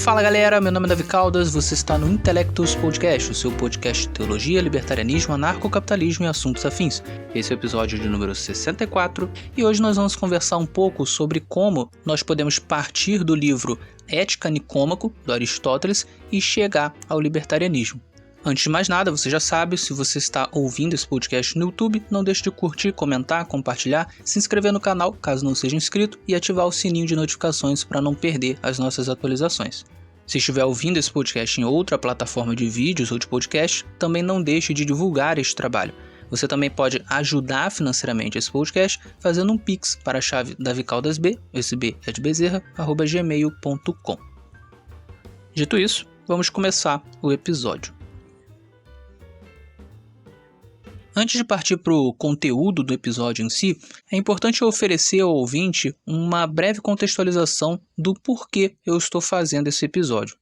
Fala galera, meu nome é Davi Caldas, você está no Intelectus Podcast, o seu podcast de teologia, libertarianismo, anarcocapitalismo e assuntos afins. Esse é o episódio de número 64 e hoje nós vamos conversar um pouco sobre como nós podemos partir do livro Ética Nicômaco, do Aristóteles, e chegar ao libertarianismo. Antes de mais nada, você já sabe, se você está ouvindo esse podcast no YouTube, não deixe de curtir, comentar, compartilhar, se inscrever no canal, caso não seja inscrito, e ativar o sininho de notificações para não perder as nossas atualizações. Se estiver ouvindo esse podcast em outra plataforma de vídeos ou de podcast, também não deixe de divulgar este trabalho. Você também pode ajudar financeiramente esse podcast fazendo um Pix para a chave davicaldasb, esse B é de Bezerra, @gmail.com. Dito isso, vamos começar o episódio. Antes de partir para o conteúdo do episódio em si, é importante eu oferecer ao ouvinte uma breve contextualização do porquê eu estou fazendo esse episódio.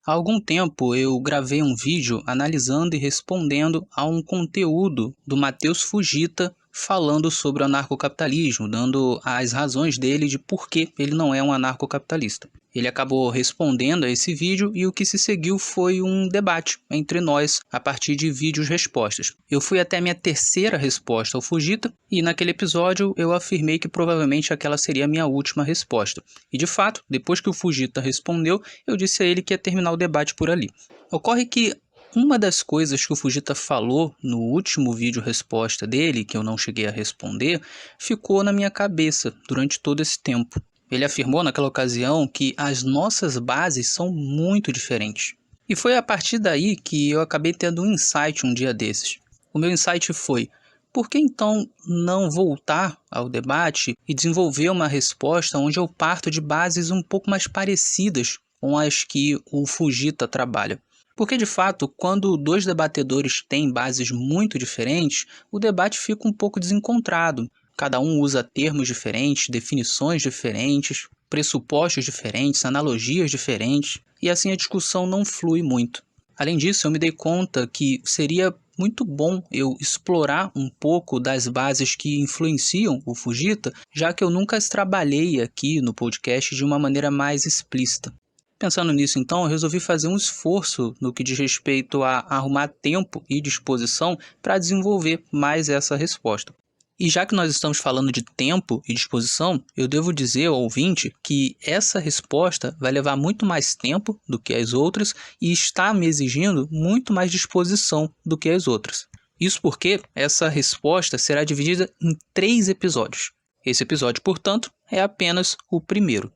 Há algum tempo eu gravei um vídeo analisando e respondendo a um conteúdo do Matheus Fujita falando sobre o anarcocapitalismo, dando as razões dele de por que ele não é um anarcocapitalista. Ele acabou respondendo a esse vídeo e o que se seguiu foi um debate entre nós a partir de vídeos-respostas. Eu fui até a minha terceira resposta ao Fujita e naquele episódio eu afirmei que provavelmente aquela seria a minha última resposta. E de fato, depois que o Fujita respondeu, eu disse a ele que ia terminar o debate por ali. Ocorre que uma das coisas que o Fujita falou no último vídeo-resposta dele, que eu não cheguei a responder, ficou na minha cabeça durante todo esse tempo. Ele afirmou naquela ocasião que as nossas bases são muito diferentes. E foi a partir daí que eu acabei tendo um insight um dia desses. O meu insight foi: por que então não voltar ao debate e desenvolver uma resposta onde eu parto de bases um pouco mais parecidas com as que o Fujita trabalha? Porque, de fato, quando dois debatedores têm bases muito diferentes, o debate fica um pouco desencontrado. Cada um usa termos diferentes, definições diferentes, pressupostos diferentes, analogias diferentes, e assim a discussão não flui muito. Além disso, eu me dei conta que seria muito bom eu explorar um pouco das bases que influenciam o Fujita, já que eu nunca as trabalhei aqui no podcast de uma maneira mais explícita. Pensando nisso, então, eu resolvi fazer um esforço no que diz respeito a arrumar tempo e disposição para desenvolver mais essa resposta. E já que nós estamos falando de tempo e disposição, eu devo dizer ao ouvinte que essa resposta vai levar muito mais tempo do que as outras e está me exigindo muito mais disposição do que as outras. Isso porque essa resposta será dividida em 3 episódios. Esse episódio, portanto, é apenas o primeiro.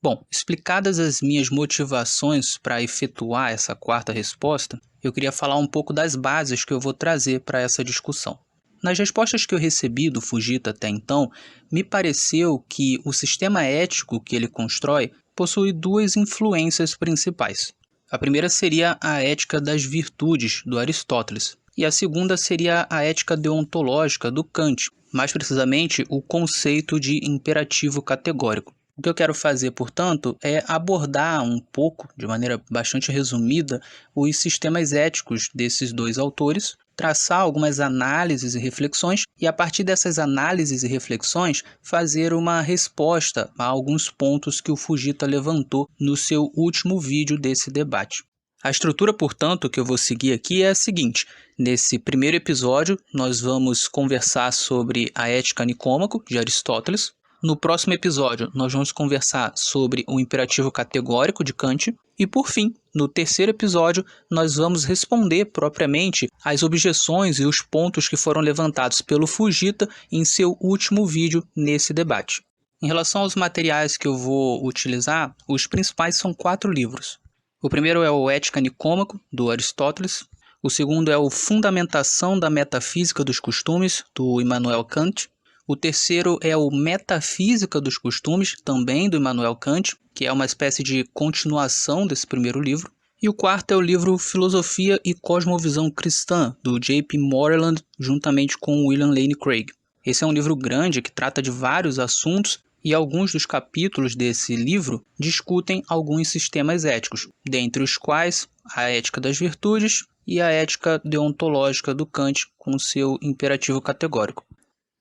Bom, explicadas as minhas motivações para efetuar essa quarta resposta, eu queria falar um pouco das bases que eu vou trazer para essa discussão. Nas respostas que eu recebi do Fujita até então, me pareceu que o sistema ético que ele constrói possui 2 influências principais. A primeira seria a ética das virtudes, do Aristóteles, e a segunda seria a ética deontológica, do Kant, mais precisamente o conceito de imperativo categórico. O que eu quero fazer, portanto, é abordar um pouco, de maneira bastante resumida, os sistemas éticos desses 2 autores, traçar algumas análises e reflexões e, a partir dessas análises e reflexões, fazer uma resposta a alguns pontos que o Fujita levantou no seu último vídeo desse debate. A estrutura, portanto, que eu vou seguir aqui é a seguinte: nesse primeiro episódio, nós vamos conversar sobre a Ética Nicômaco, de Aristóteles. No próximo episódio, nós vamos conversar sobre o imperativo categórico de Kant. E, por fim, no terceiro episódio, nós vamos responder propriamente às objeções e os pontos que foram levantados pelo Fujita em seu último vídeo nesse debate. Em relação aos materiais que eu vou utilizar, os principais são 4 livros. O primeiro é o Ética Nicômaco, do Aristóteles. O segundo é o Fundamentação da Metafísica dos Costumes, do Immanuel Kant. O terceiro é o Metafísica dos Costumes, também do Immanuel Kant, que é uma espécie de continuação desse primeiro livro. E o quarto é o livro Filosofia e Cosmovisão Cristã, do J.P. Moreland, juntamente com William Lane Craig. Esse é um livro grande que trata de vários assuntos e alguns dos capítulos desse livro discutem alguns sistemas éticos, dentre os quais a ética das virtudes e a ética deontológica do Kant com seu imperativo categórico.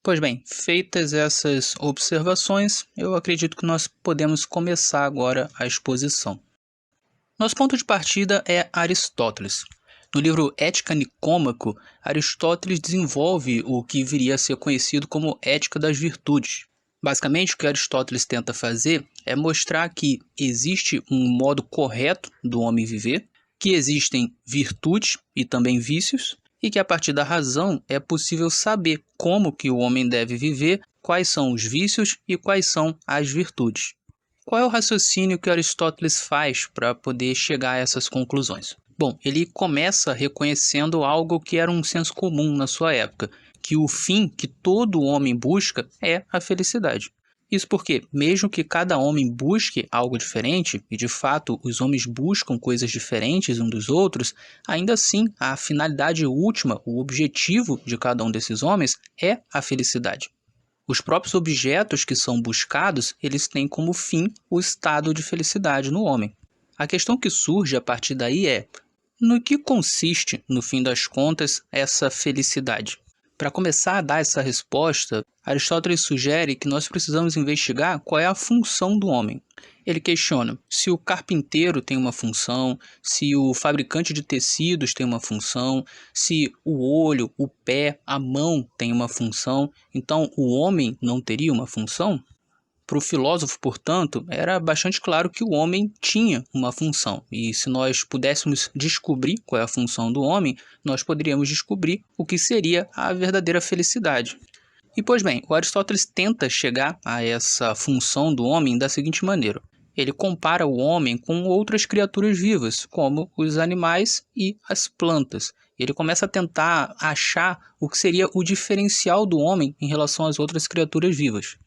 Pois bem, feitas essas observações, eu acredito que nós podemos começar agora a exposição. Nosso ponto de partida é Aristóteles. No livro Ética Nicômaco, Aristóteles desenvolve o que viria a ser conhecido como Ética das Virtudes. Basicamente, o que Aristóteles tenta fazer é mostrar que existe um modo correto do homem viver, que existem virtudes e também vícios, e que a partir da razão é possível saber como que o homem deve viver, quais são os vícios e quais são as virtudes. Qual é o raciocínio que Aristóteles faz para poder chegar a essas conclusões? Bom, ele começa reconhecendo algo que era um senso comum na sua época, que o fim que todo homem busca é a felicidade. Isso porque, mesmo que cada homem busque algo diferente, e de fato os homens buscam coisas diferentes uns dos outros, ainda assim a finalidade última, o objetivo de cada um desses homens é a felicidade. Os próprios objetos que são buscados, eles têm como fim o estado de felicidade no homem. A questão que surge a partir daí é: no que consiste, no fim das contas, essa felicidade? Para começar a dar essa resposta, Aristóteles sugere que nós precisamos investigar qual é a função do homem. Ele questiona se o carpinteiro tem uma função, se o fabricante de tecidos tem uma função, se o olho, o pé, a mão tem uma função. Então, o homem não teria uma função? Para o filósofo, portanto, era bastante claro que o homem tinha uma função, e se nós pudéssemos descobrir qual é a função do homem, nós poderíamos descobrir o que seria a verdadeira felicidade. E, pois bem, o Aristóteles tenta chegar a essa função do homem da seguinte maneira. Ele compara o homem com outras criaturas vivas, como os animais e as plantas. Ele começa a tentar achar o que seria o diferencial do homem em relação às outras criaturas vivas.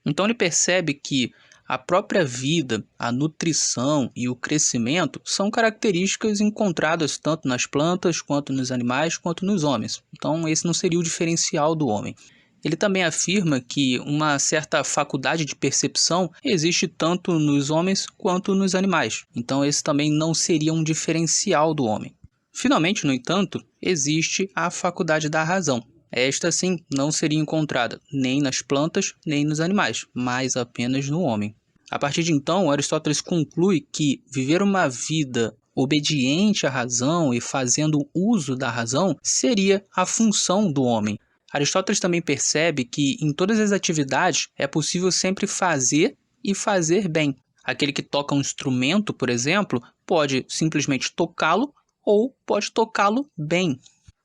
Então ele percebe que a própria vida, a nutrição e o crescimento são características encontradas tanto nas plantas, quanto nos animais, quanto nos homens. Então esse não seria o diferencial do homem. Ele também afirma que uma certa faculdade de percepção existe tanto nos homens quanto nos animais. Então esse também não seria um diferencial do homem. Finalmente, no entanto, existe a faculdade da razão. Esta, sim, não seria encontrada nem nas plantas, nem nos animais, mas apenas no homem. A partir de então, Aristóteles conclui que viver uma vida obediente à razão e fazendo uso da razão seria a função do homem. Aristóteles também percebe que em todas as atividades é possível sempre fazer e fazer bem. Aquele que toca um instrumento, por exemplo, pode simplesmente tocá-lo ou pode tocá-lo bem.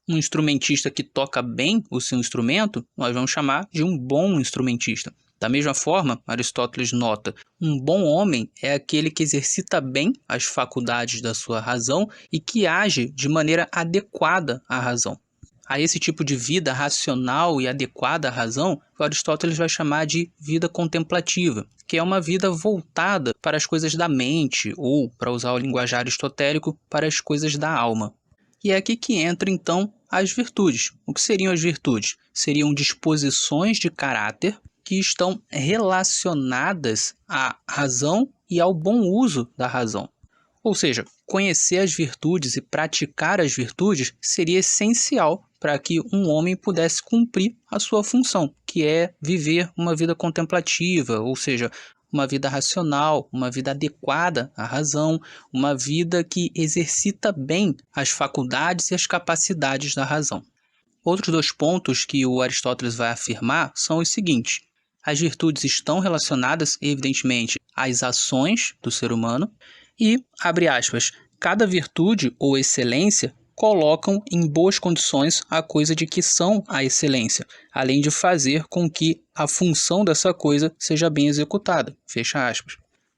Um instrumentista que toca bem o seu instrumento, nós vamos chamar de um bom instrumentista. Da mesma forma, Aristóteles nota, um bom homem é aquele que exercita bem as faculdades da sua razão e que age de maneira adequada à razão. A esse tipo de vida racional e adequada à razão, Aristóteles vai chamar de vida contemplativa, que é uma vida voltada para as coisas da mente, ou, para usar o linguajar aristotélico, para as coisas da alma. E é aqui que entra, então, as virtudes. O que seriam as virtudes? Seriam disposições de caráter que estão relacionadas à razão e ao bom uso da razão. Ou seja, conhecer as virtudes e praticar as virtudes seria essencial para que um homem pudesse cumprir a sua função, que é viver uma vida contemplativa, ou seja, uma vida racional, uma vida adequada à razão, uma vida que exercita bem as faculdades e as capacidades da razão. Outros dois pontos que o Aristóteles vai afirmar são os seguintes. As virtudes estão relacionadas, evidentemente, às ações do ser humano e, abre aspas, cada virtude ou excelência colocam em boas condições a coisa de que são a excelência, além de fazer com que a função dessa coisa seja bem executada. Fecha aspas.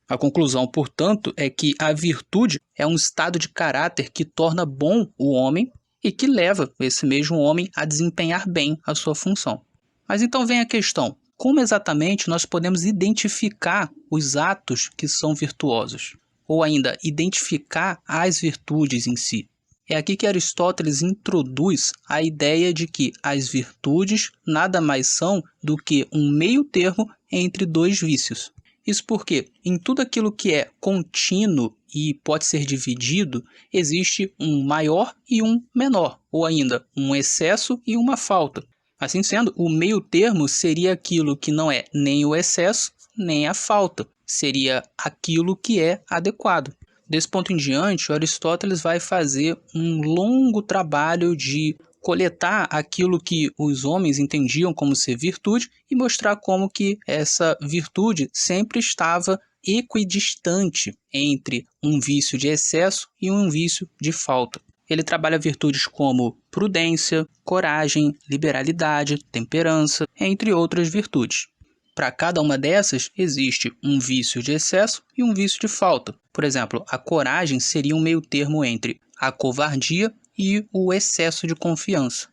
A conclusão, portanto, é que a virtude é um estado de caráter que torna bom o homem e que leva esse mesmo homem a desempenhar bem a sua função. Mas então vem a questão, como exatamente nós podemos identificar os atos que são virtuosos? Ou ainda, identificar as virtudes em si? É aqui que Aristóteles introduz a ideia de que as virtudes nada mais são do que um meio termo entre dois vícios. Isso porque, em tudo aquilo que é contínuo e pode ser dividido, existe um maior e um menor, ou ainda um excesso e uma falta. Assim sendo, o meio termo seria aquilo que não é nem o excesso, nem a falta. Seria aquilo que é adequado. Desse ponto em diante, Aristóteles vai fazer um longo trabalho de coletar aquilo que os homens entendiam como ser virtude e mostrar como que essa virtude sempre estava equidistante entre um vício de excesso e um vício de falta. Ele trabalha virtudes como prudência, coragem, liberalidade, temperança, entre outras virtudes. Para cada uma dessas, existe um vício de excesso e um vício de falta. Por exemplo, a coragem seria um meio termo entre a covardia e o excesso de confiança.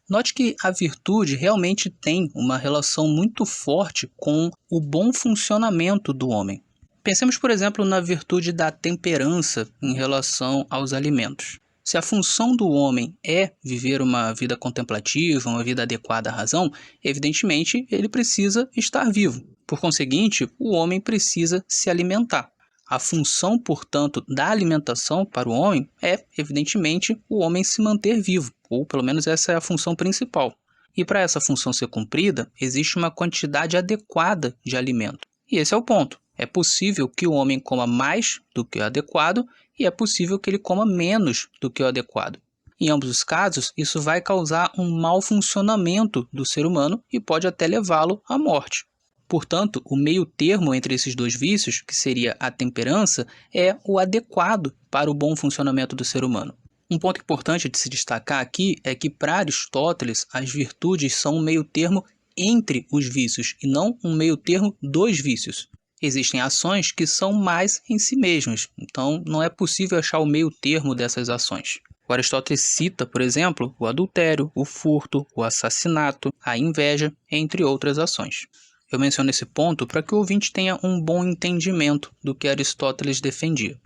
Note que a virtude realmente tem uma relação muito forte com o bom funcionamento do homem. Pensemos, por exemplo, na virtude da temperança em relação aos alimentos. Se a função do homem é viver uma vida contemplativa, uma vida adequada à razão, evidentemente ele precisa estar vivo. Por conseguinte, o homem precisa se alimentar. A função, portanto, da alimentação para o homem é, evidentemente, o homem se manter vivo, ou pelo menos essa é a função principal. E para essa função ser cumprida, existe uma quantidade adequada de alimento. E esse é o ponto. É possível que o homem coma mais do que o adequado e é possível que ele coma menos do que o adequado. Em ambos os casos, isso vai causar um mau funcionamento do ser humano e pode até levá-lo à morte. Portanto, o meio termo entre esses dois vícios, que seria a temperança, é o adequado para o bom funcionamento do ser humano. Um ponto importante de se destacar aqui é que, para Aristóteles, as virtudes são um meio termo entre os vícios e não um meio termo dos vícios. Existem ações que são mais em si mesmas, então não é possível achar o meio termo dessas ações. O Aristóteles cita, por exemplo, o adultério, o furto, o assassinato, a inveja, entre outras ações. Eu menciono esse ponto para que o ouvinte tenha um bom entendimento do que Aristóteles defendia.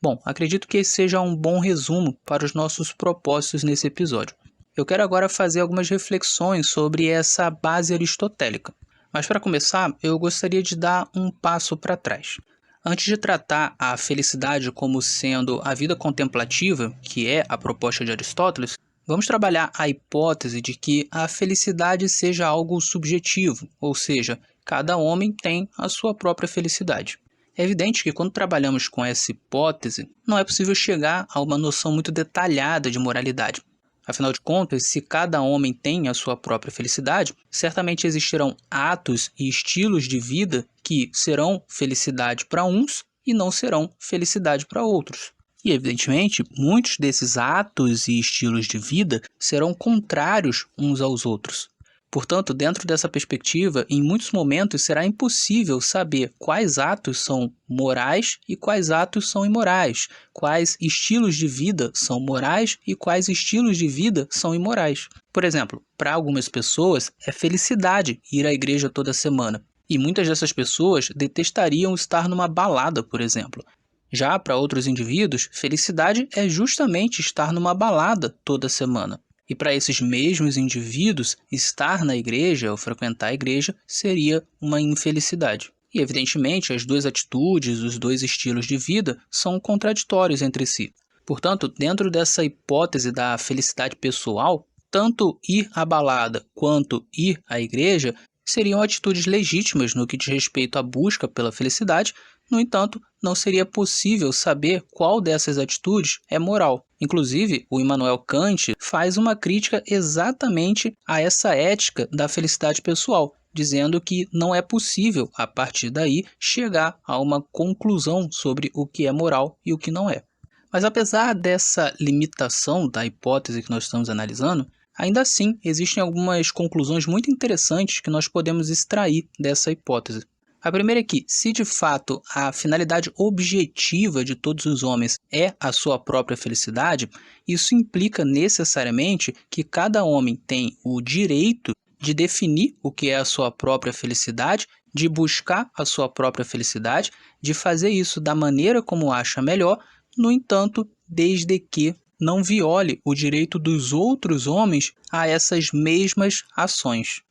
Bom, acredito que esse seja um bom resumo para os nossos propósitos nesse episódio. Eu quero agora fazer algumas reflexões sobre essa base aristotélica. Mas para começar, eu gostaria de dar um passo para trás. Antes de tratar a felicidade como sendo a vida contemplativa, que é a proposta de Aristóteles, vamos trabalhar a hipótese de que a felicidade seja algo subjetivo, ou seja, cada homem tem a sua própria felicidade. É evidente que quando trabalhamos com essa hipótese, não é possível chegar a uma noção muito detalhada de moralidade. Afinal de contas, se cada homem tem a sua própria felicidade, certamente existirão atos e estilos de vida que serão felicidade para uns e não serão felicidade para outros. E, evidentemente, muitos desses atos e estilos de vida serão contrários uns aos outros. Portanto, dentro dessa perspectiva, em muitos momentos será impossível saber quais atos são morais e quais atos são imorais, quais estilos de vida são morais e quais estilos de vida são imorais. Por exemplo, para algumas pessoas é felicidade ir à igreja toda semana, e muitas dessas pessoas detestariam estar numa balada, por exemplo. Já para outros indivíduos, felicidade é justamente estar numa balada toda semana. E para esses mesmos indivíduos, estar na igreja ou frequentar a igreja seria uma infelicidade. E, evidentemente, as duas atitudes, os dois estilos de vida são contraditórios entre si. Portanto, dentro dessa hipótese da felicidade pessoal, tanto ir à balada quanto ir à igreja seriam atitudes legítimas no que diz respeito à busca pela felicidade. No entanto, não seria possível saber qual dessas atitudes é moral. Inclusive, o Immanuel Kant faz uma crítica exatamente a essa ética da felicidade pessoal, dizendo que não é possível, a partir daí, chegar a uma conclusão sobre o que é moral e o que não é. Mas apesar dessa limitação da hipótese que nós estamos analisando, ainda assim existem algumas conclusões muito interessantes que nós podemos extrair dessa hipótese. A primeira é que, se de fato a finalidade objetiva de todos os homens é a sua própria felicidade, isso implica necessariamente que cada homem tem o direito de definir o que é a sua própria felicidade, de buscar a sua própria felicidade, de fazer isso da maneira como acha melhor, no entanto, desde que não viole o direito dos outros homens a essas mesmas ações.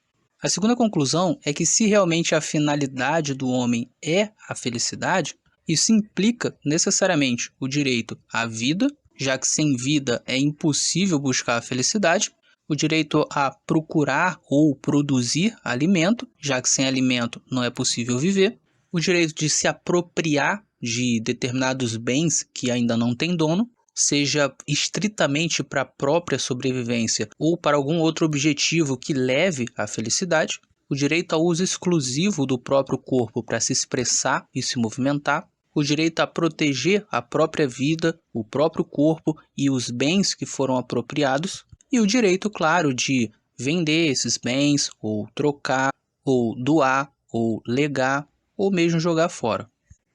A segunda conclusão é que, se realmente a finalidade do homem é a felicidade, isso implica necessariamente o direito à vida, já que sem vida é impossível buscar a felicidade, o direito a procurar ou produzir alimento, já que sem alimento não é possível viver, o direito de se apropriar de determinados bens que ainda não têm dono, seja estritamente para a própria sobrevivência ou para algum outro objetivo que leve à felicidade, o direito ao uso exclusivo do próprio corpo para se expressar e se movimentar, o direito a proteger a própria vida, o próprio corpo e os bens que foram apropriados, e o direito, claro, de vender esses bens, ou trocar, ou doar, ou legar, ou mesmo jogar fora.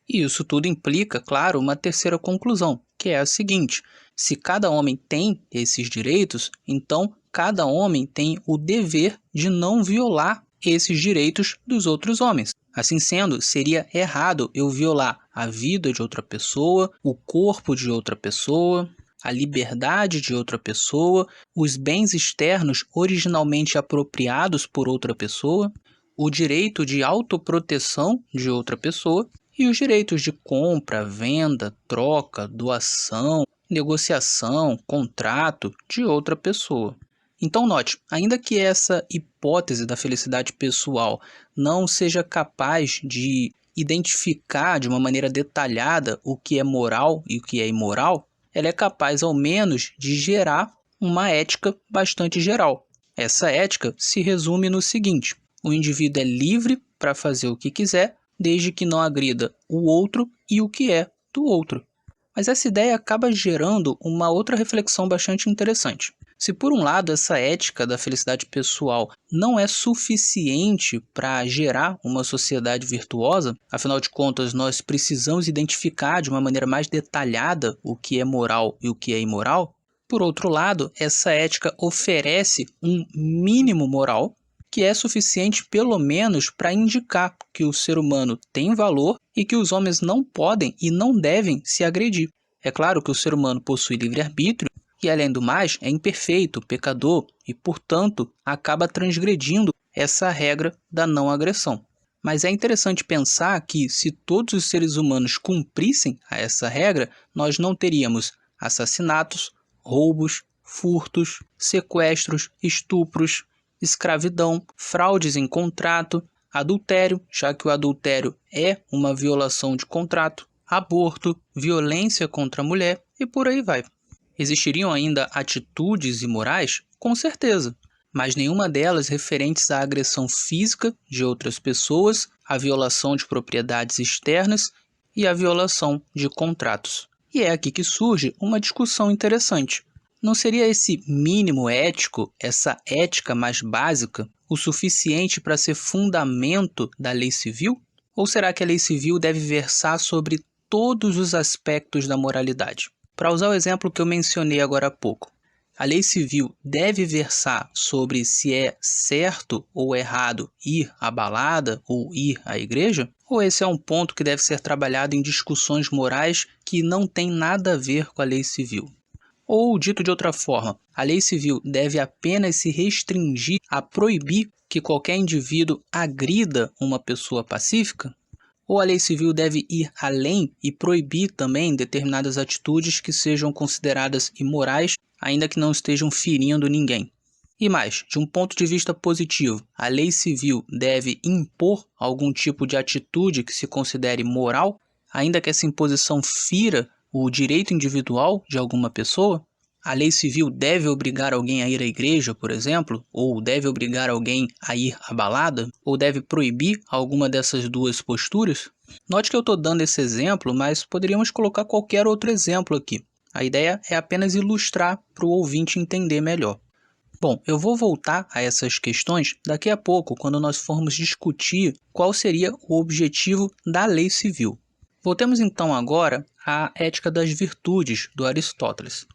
E isso tudo implica, claro, uma terceira conclusão, que é a seguinte: se cada homem tem esses direitos, então cada homem tem o dever de não violar esses direitos dos outros homens. Assim sendo, seria errado eu violar a vida de outra pessoa, o corpo de outra pessoa, a liberdade de outra pessoa, os bens externos originalmente apropriados por outra pessoa, o direito de autoproteção de outra pessoa e os direitos de compra, venda, troca, doação, negociação, contrato de outra pessoa. Então note, ainda que essa hipótese da felicidade pessoal não seja capaz de identificar de uma maneira detalhada o que é moral e o que é imoral, ela é capaz ao menos de gerar uma ética bastante geral. Essa ética se resume no seguinte: o indivíduo é livre para fazer o que quiser, desde que não agrida o outro e o que é do outro. Mas essa ideia acaba gerando uma outra reflexão bastante interessante. Se por um lado essa ética da felicidade pessoal não é suficiente para gerar uma sociedade virtuosa, afinal de contas nós precisamos identificar de uma maneira mais detalhada o que é moral e o que é imoral, por outro lado, essa ética oferece um mínimo moral que é suficiente pelo menos para indicar que o ser humano tem valor e que os homens não podem e não devem se agredir. É claro que o ser humano possui livre-arbítrio e, além do mais, é imperfeito, pecador e, portanto, acaba transgredindo essa regra da não agressão. Mas é interessante pensar que, se todos os seres humanos cumprissem essa regra, nós não teríamos assassinatos, roubos, furtos, sequestros, estupros, escravidão, fraudes em contrato, adultério, já que o adultério é uma violação de contrato, aborto, violência contra a mulher e por aí vai. Existiriam ainda atitudes imorais? Com certeza, mas nenhuma delas referentes à agressão física de outras pessoas, à violação de propriedades externas e à violação de contratos. E é aqui que surge uma discussão interessante. Não seria esse mínimo ético, essa ética mais básica, o suficiente para ser fundamento da lei civil? Ou será que a lei civil deve versar sobre todos os aspectos da moralidade? Para usar o exemplo que eu mencionei agora há pouco, a lei civil deve versar sobre se é certo ou errado ir à balada ou ir à igreja? Ou esse é um ponto que deve ser trabalhado em discussões morais que não tem nada a ver com a lei civil? Ou, dito de outra forma, a lei civil deve apenas se restringir a proibir que qualquer indivíduo agrida uma pessoa pacífica? Ou a lei civil deve ir além e proibir também determinadas atitudes que sejam consideradas imorais, ainda que não estejam ferindo ninguém? E mais, de um ponto de vista positivo, a lei civil deve impor algum tipo de atitude que se considere moral, ainda que essa imposição fira o direito individual de alguma pessoa? A lei civil deve obrigar alguém a ir à igreja, por exemplo? Ou deve obrigar alguém a ir à balada? Ou deve proibir alguma dessas duas posturas? Note que eu estou dando esse exemplo, mas poderíamos colocar qualquer outro exemplo aqui. A ideia é apenas ilustrar para o ouvinte entender melhor. Bom, eu vou voltar a essas questões daqui a pouco, quando nós formos discutir qual seria o objetivo da lei civil. Voltemos então agora à Ética das Virtudes, do Aristóteles.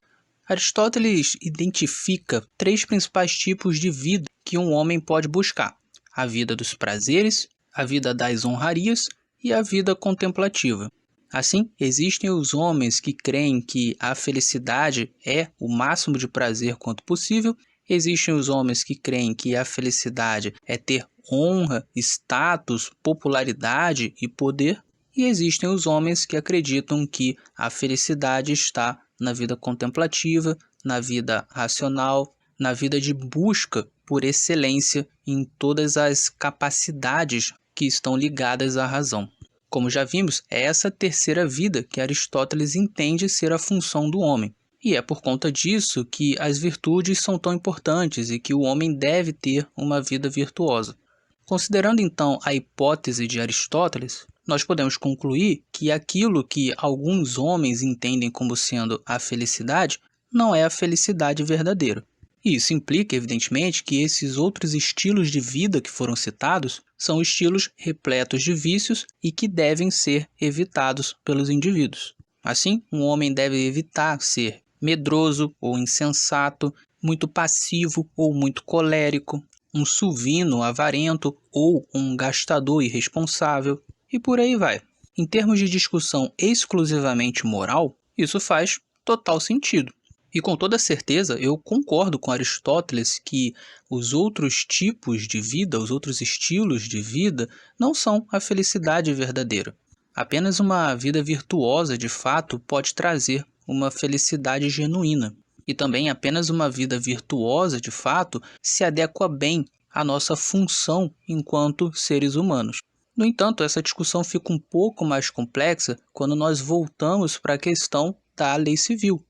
Aristóteles identifica 3 principais tipos de vida que um homem pode buscar: a vida dos prazeres, a vida das honrarias e a vida contemplativa. Assim, existem os homens que creem que a felicidade é o máximo de prazer quanto possível, existem os homens que creem que a felicidade é ter honra, status, popularidade e poder, e existem os homens que acreditam que a felicidade está na vida contemplativa, na vida racional, na vida de busca por excelência em todas as capacidades que estão ligadas à razão. Como já vimos, é essa terceira vida que Aristóteles entende ser a função do homem. E é por conta disso que as virtudes são tão importantes e que o homem deve ter uma vida virtuosa. Considerando então a hipótese de Aristóteles, nós podemos concluir que aquilo que alguns homens entendem como sendo a felicidade não é a felicidade verdadeira. E isso implica, evidentemente, que esses outros estilos de vida que foram citados são estilos repletos de vícios e que devem ser evitados pelos indivíduos. Assim, um homem deve evitar ser medroso ou insensato, muito passivo ou muito colérico, um suvino avarento ou um gastador irresponsável, e por aí vai. Em termos de discussão exclusivamente moral, isso faz total sentido. E com toda certeza eu concordo com Aristóteles que os outros tipos de vida, os outros estilos de vida, não são a felicidade verdadeira. Apenas uma vida virtuosa, de fato, pode trazer uma felicidade genuína. E também apenas uma vida virtuosa, de fato, se adequa bem à nossa função enquanto seres humanos. No entanto, essa discussão fica um pouco mais complexa quando nós voltamos para a questão da lei civil,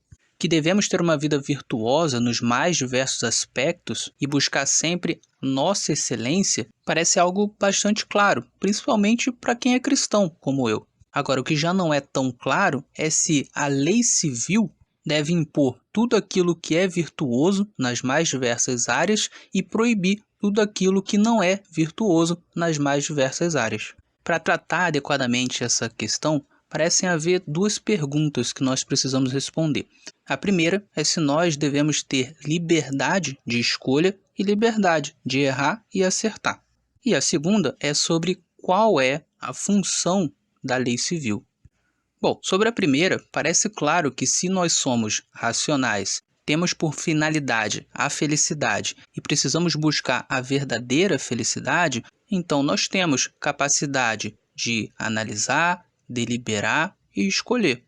que devemos ter uma vida virtuosa nos mais diversos aspectos e buscar sempre nossa excelência, parece algo bastante claro, principalmente para quem é cristão, como eu. Agora, o que já não é tão claro é se a lei civil deve impor tudo aquilo que é virtuoso nas mais diversas áreas e proibir tudo aquilo que não é virtuoso nas mais diversas áreas. Para tratar adequadamente essa questão, parecem haver duas perguntas que nós precisamos responder. A primeira é se nós devemos ter liberdade de escolha e liberdade de errar e acertar. E a segunda é sobre qual é a função da lei civil. Bom, sobre a primeira, parece claro que se nós somos racionais, temos por finalidade a felicidade e precisamos buscar a verdadeira felicidade, então nós temos capacidade de analisar, deliberar e escolher.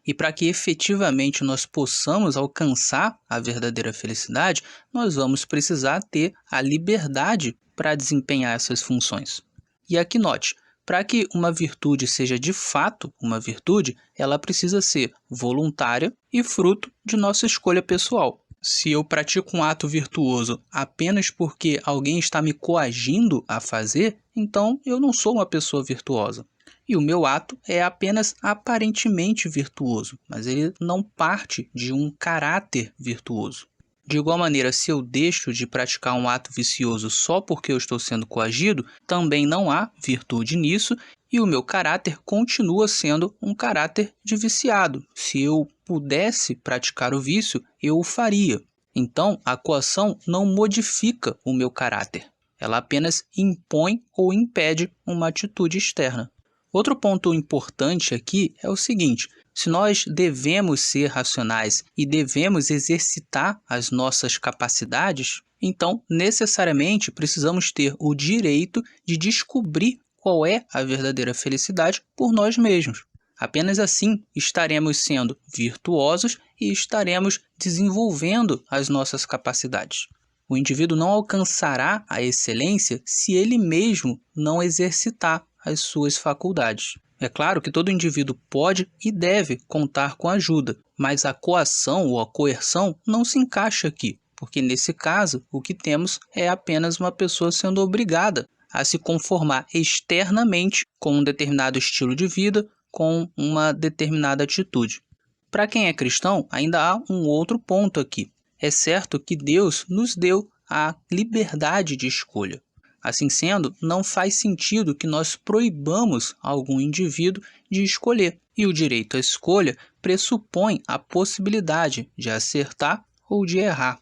E para que efetivamente nós possamos alcançar a verdadeira felicidade, nós vamos precisar ter a liberdade para desempenhar essas funções. E aqui note, para que uma virtude seja de fato uma virtude, ela precisa ser voluntária e fruto de nossa escolha pessoal. Se eu pratico um ato virtuoso apenas porque alguém está me coagindo a fazer, então eu não sou uma pessoa virtuosa. E o meu ato é apenas aparentemente virtuoso, mas ele não parte de um caráter virtuoso. De igual maneira, se eu deixo de praticar um ato vicioso só porque eu estou sendo coagido, também não há virtude nisso e o meu caráter continua sendo um caráter de viciado. Se eu pudesse praticar o vício, eu o faria. Então, a coação não modifica o meu caráter. Ela apenas impõe ou impede uma atitude externa. Outro ponto importante aqui é o seguinte: se nós devemos ser racionais e devemos exercitar as nossas capacidades, então necessariamente precisamos ter o direito de descobrir qual é a verdadeira felicidade por nós mesmos. Apenas assim estaremos sendo virtuosos e estaremos desenvolvendo as nossas capacidades. O indivíduo não alcançará a excelência se ele mesmo não exercitar as suas faculdades. É claro que todo indivíduo pode e deve contar com ajuda, mas a coação ou a coerção não se encaixa aqui, porque nesse caso o que temos é apenas uma pessoa sendo obrigada a se conformar externamente com um determinado estilo de vida, com uma determinada atitude. Para quem é cristão, ainda há um outro ponto aqui. É certo que Deus nos deu a liberdade de escolha. Assim sendo, não faz sentido que nós proibamos algum indivíduo de escolher. E o direito à escolha pressupõe a possibilidade de acertar ou de errar.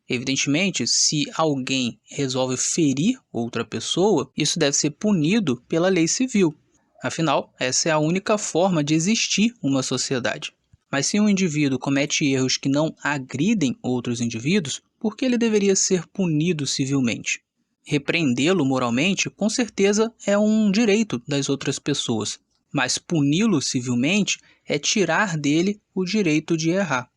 Evidentemente, se alguém resolve ferir outra pessoa, isso deve ser punido pela lei civil. Afinal, essa é a única forma de existir uma sociedade. Mas se um indivíduo comete erros que não agridem outros indivíduos, por que ele deveria ser punido civilmente? Repreendê-lo moralmente, com certeza, é um direito das outras pessoas, mas puni-lo civilmente é tirar dele o direito de errar.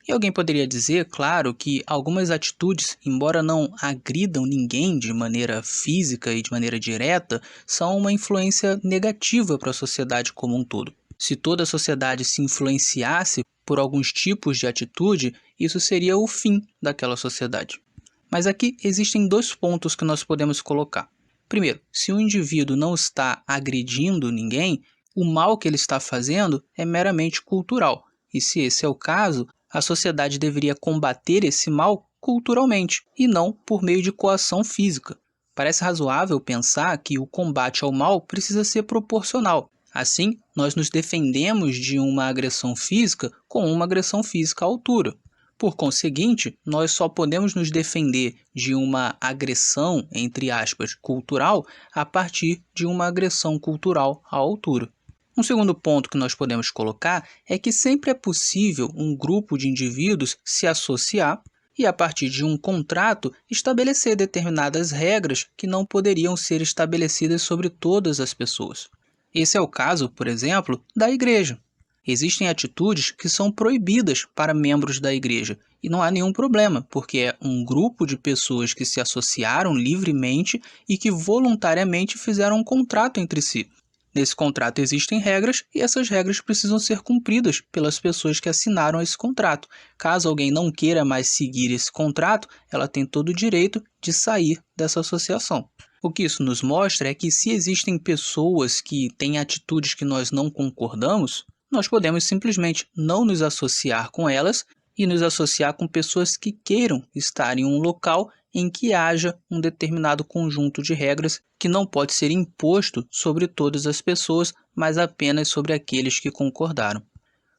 E alguém poderia dizer, claro, que algumas atitudes, embora não agridam ninguém de maneira física e de maneira direta, são uma influência negativa para a sociedade como um todo. Se toda a sociedade se influenciasse por alguns tipos de atitude, isso seria o fim daquela sociedade. Mas aqui existem dois pontos que nós podemos colocar. Primeiro, se o indivíduo não está agredindo ninguém, o mal que ele está fazendo é meramente cultural. E se esse é o caso, a sociedade deveria combater esse mal culturalmente e não por meio de coação física. Parece razoável pensar que o combate ao mal precisa ser proporcional. Assim, nós nos defendemos de uma agressão física com uma agressão física à altura. Por conseguinte, nós só podemos nos defender de uma agressão, entre aspas, cultural, a partir de uma agressão cultural à altura. Um segundo ponto que nós podemos colocar é que sempre é possível um grupo de indivíduos se associar e, a partir de um contrato, estabelecer determinadas regras que não poderiam ser estabelecidas sobre todas as pessoas. Esse é o caso, por exemplo, da igreja. Existem atitudes que são proibidas para membros da igreja e não há nenhum problema, porque é um grupo de pessoas que se associaram livremente e que voluntariamente fizeram um contrato entre si. Nesse contrato existem regras e essas regras precisam ser cumpridas pelas pessoas que assinaram esse contrato. Caso alguém não queira mais seguir esse contrato, ela tem todo o direito de sair dessa associação. O que isso nos mostra é que se existem pessoas que têm atitudes que nós não concordamos, nós podemos simplesmente não nos associar com elas e nos associar com pessoas que queiram estar em um local em que haja um determinado conjunto de regras que não pode ser imposto sobre todas as pessoas, mas apenas sobre aqueles que concordaram.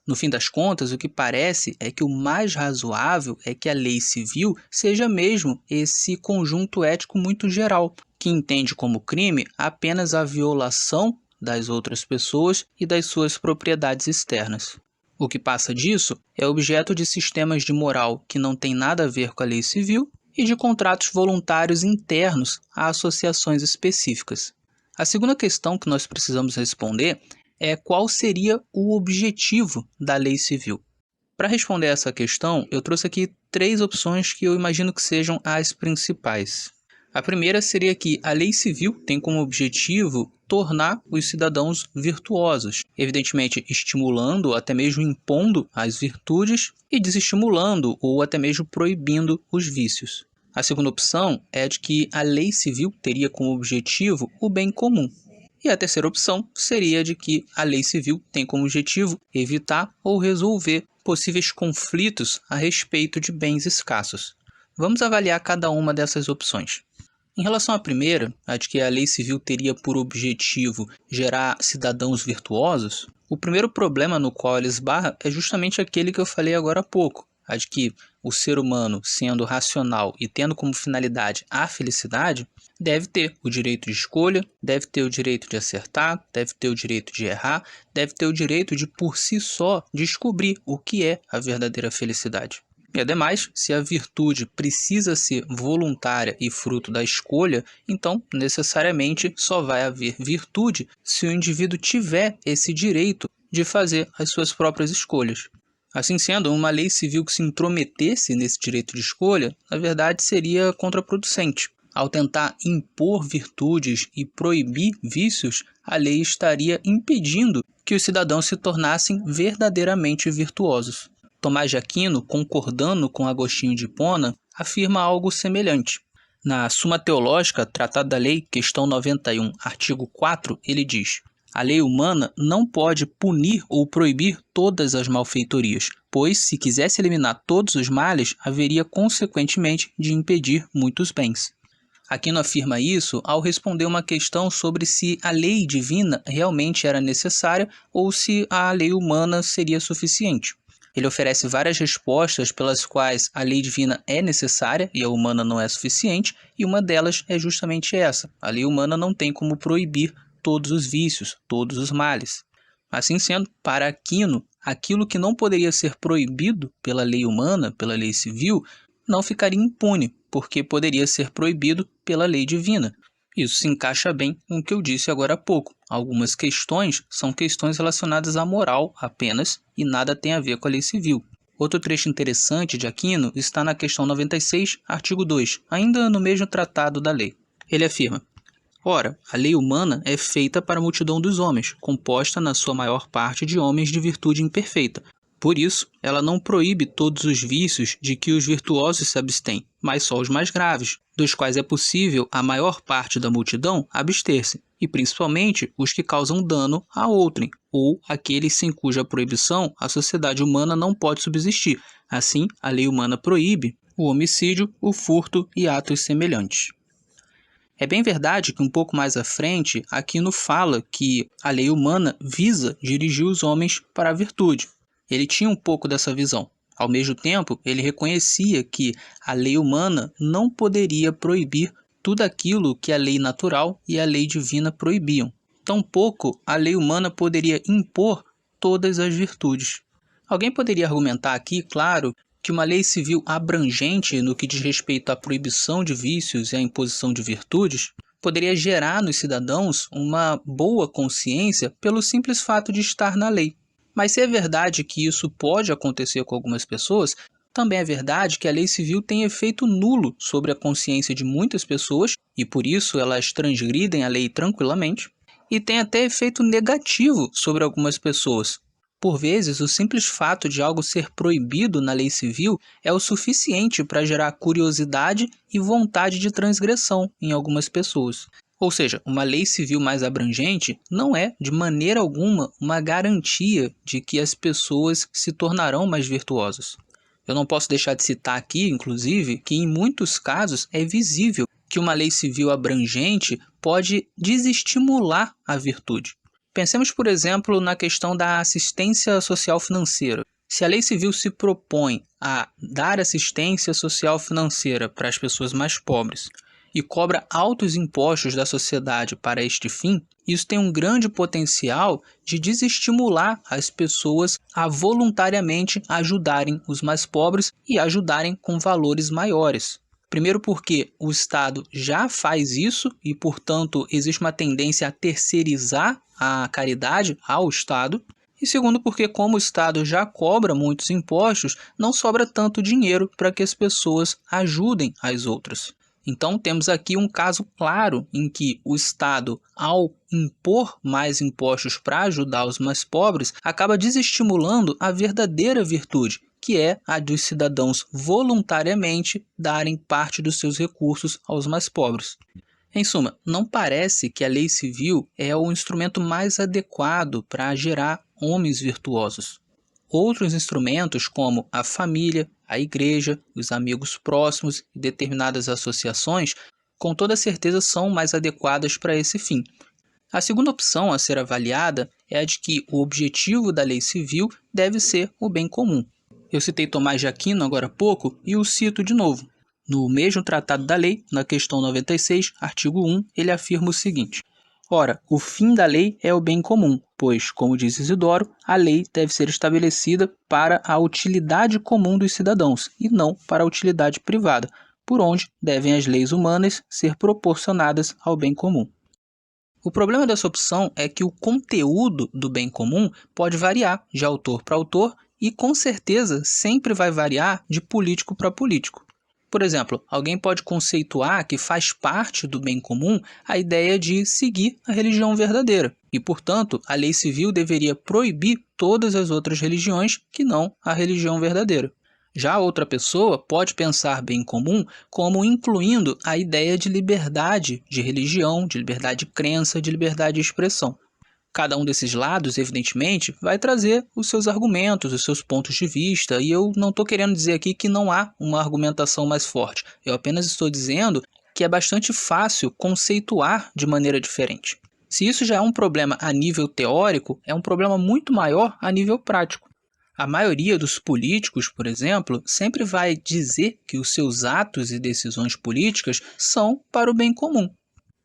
No fim das contas, o que parece é que o mais razoável é que a lei civil seja mesmo esse conjunto ético muito geral, que entende como crime apenas a violação das outras pessoas e das suas propriedades externas. O que passa disso é objeto de sistemas de moral que não tem nada a ver com a lei civil e de contratos voluntários internos a associações específicas. A segunda questão que nós precisamos responder é qual seria o objetivo da lei civil. Para responder essa questão, eu trouxe aqui 3 opções que eu imagino que sejam as principais. A primeira seria que a lei civil tem como objetivo tornar os cidadãos virtuosos, evidentemente estimulando ou até mesmo impondo as virtudes e desestimulando ou até mesmo proibindo os vícios. A segunda opção é de que a lei civil teria como objetivo o bem comum. E a terceira opção seria de que a lei civil tem como objetivo evitar ou resolver possíveis conflitos a respeito de bens escassos. Vamos avaliar cada uma dessas opções. Em relação à primeira, a de que a lei civil teria por objetivo gerar cidadãos virtuosos, o primeiro problema no qual ela esbarra é justamente aquele que eu falei agora há pouco, a de que o ser humano, sendo racional e tendo como finalidade a felicidade, deve ter o direito de escolha, deve ter o direito de acertar, deve ter o direito de errar, deve ter o direito de, por si só, descobrir o que é a verdadeira felicidade. E, ademais, se a virtude precisa ser voluntária e fruto da escolha, então, necessariamente, só vai haver virtude se o indivíduo tiver esse direito de fazer as suas próprias escolhas. Assim sendo, uma lei civil que se intrometesse nesse direito de escolha, na verdade, seria contraproducente. Ao tentar impor virtudes e proibir vícios, a lei estaria impedindo que os cidadãos se tornassem verdadeiramente virtuosos. Tomás de Aquino, concordando com Agostinho de Hipona, afirma algo semelhante. Na Suma Teológica, Tratado da Lei, questão 91, artigo 4, ele diz: a lei humana não pode punir ou proibir todas as malfeitorias, pois, se quisesse eliminar todos os males, haveria consequentemente de impedir muitos bens. Aquino afirma isso ao responder uma questão sobre se a lei divina realmente era necessária ou se a lei humana seria suficiente. Ele oferece várias respostas pelas quais a lei divina é necessária e a humana não é suficiente, e uma delas é justamente essa: a lei humana não tem como proibir todos os vícios, todos os males. Assim sendo, para Aquino, aquilo que não poderia ser proibido pela lei humana, pela lei civil, não ficaria impune, porque poderia ser proibido pela lei divina. Isso se encaixa bem com o que eu disse agora há pouco. Algumas questões são questões relacionadas à moral apenas e nada tem a ver com a lei civil. Outro trecho interessante de Aquino está na questão 96, artigo 2, ainda no mesmo tratado da lei. Ele afirma: ora, a lei humana é feita para a multidão dos homens, composta na sua maior parte de homens de virtude imperfeita. Por isso, ela não proíbe todos os vícios de que os virtuosos se abstêm, mas só os mais graves, dos quais é possível a maior parte da multidão abster-se, e principalmente os que causam dano a outrem, ou aqueles sem cuja proibição a sociedade humana não pode subsistir. Assim, a lei humana proíbe o homicídio, o furto e atos semelhantes. É bem verdade que um pouco mais à frente, Aquino fala que a lei humana visa dirigir os homens para a virtude. Ele tinha um pouco dessa visão. Ao mesmo tempo, ele reconhecia que a lei humana não poderia proibir tudo aquilo que a lei natural e a lei divina proibiam. Tampouco a lei humana poderia impor todas as virtudes. Alguém poderia argumentar aqui, claro, que uma lei civil abrangente no que diz respeito à proibição de vícios e à imposição de virtudes poderia gerar nos cidadãos uma boa consciência pelo simples fato de estar na lei. Mas se é verdade que isso pode acontecer com algumas pessoas, também é verdade que a lei civil tem efeito nulo sobre a consciência de muitas pessoas, e por isso elas transgridem a lei tranquilamente, e tem até efeito negativo sobre algumas pessoas. Por vezes, o simples fato de algo ser proibido na lei civil é o suficiente para gerar curiosidade e vontade de transgressão em algumas pessoas. Ou seja, uma lei civil mais abrangente não é, de maneira alguma, uma garantia de que as pessoas se tornarão mais virtuosas. Eu não posso deixar de citar aqui, inclusive, que em muitos casos é visível que uma lei civil abrangente pode desestimular a virtude. Pensemos, por exemplo, na questão da assistência social financeira. Se a lei civil se propõe a dar assistência social financeira para as pessoas mais pobres e cobra altos impostos da sociedade para este fim, isso tem um grande potencial de desestimular as pessoas a voluntariamente ajudarem os mais pobres e ajudarem com valores maiores. Primeiro porque o Estado já faz isso e, portanto, existe uma tendência a terceirizar a caridade ao Estado. E segundo porque, como o Estado já cobra muitos impostos, não sobra tanto dinheiro para que as pessoas ajudem as outras. Então, temos aqui um caso claro em que o Estado, ao impor mais impostos para ajudar os mais pobres, acaba desestimulando a verdadeira virtude, que é a dos cidadãos voluntariamente darem parte dos seus recursos aos mais pobres. Em suma, não parece que a lei civil é o instrumento mais adequado para gerar homens virtuosos. Outros instrumentos, como a família, a igreja, os amigos próximos e determinadas associações, com toda certeza são mais adequadas para esse fim. A segunda opção a ser avaliada é a de que o objetivo da lei civil deve ser o bem comum. Eu citei Tomás de Aquino agora há pouco e o cito de novo. No mesmo Tratado da Lei, na questão 96, artigo 1, ele afirma o seguinte: ora, o fim da lei é o bem comum, pois, como diz Isidoro, a lei deve ser estabelecida para a utilidade comum dos cidadãos e não para a utilidade privada, por onde devem as leis humanas ser proporcionadas ao bem comum. O problema dessa opção é que o conteúdo do bem comum pode variar de autor para autor e, com certeza, sempre vai variar de político para político. Por exemplo, alguém pode conceituar que faz parte do bem comum a ideia de seguir a religião verdadeira e, portanto, a lei civil deveria proibir todas as outras religiões que não a religião verdadeira. Já outra pessoa pode pensar bem comum como incluindo a ideia de liberdade de religião, de liberdade de crença, de liberdade de expressão. Cada um desses lados, evidentemente, vai trazer os seus argumentos, os seus pontos de vista, e eu não estou querendo dizer aqui que não há uma argumentação mais forte. Eu apenas estou dizendo que é bastante fácil conceituar de maneira diferente. Se isso já é um problema a nível teórico, é um problema muito maior a nível prático. A maioria dos políticos, por exemplo, sempre vai dizer que os seus atos e decisões políticas são para o bem comum.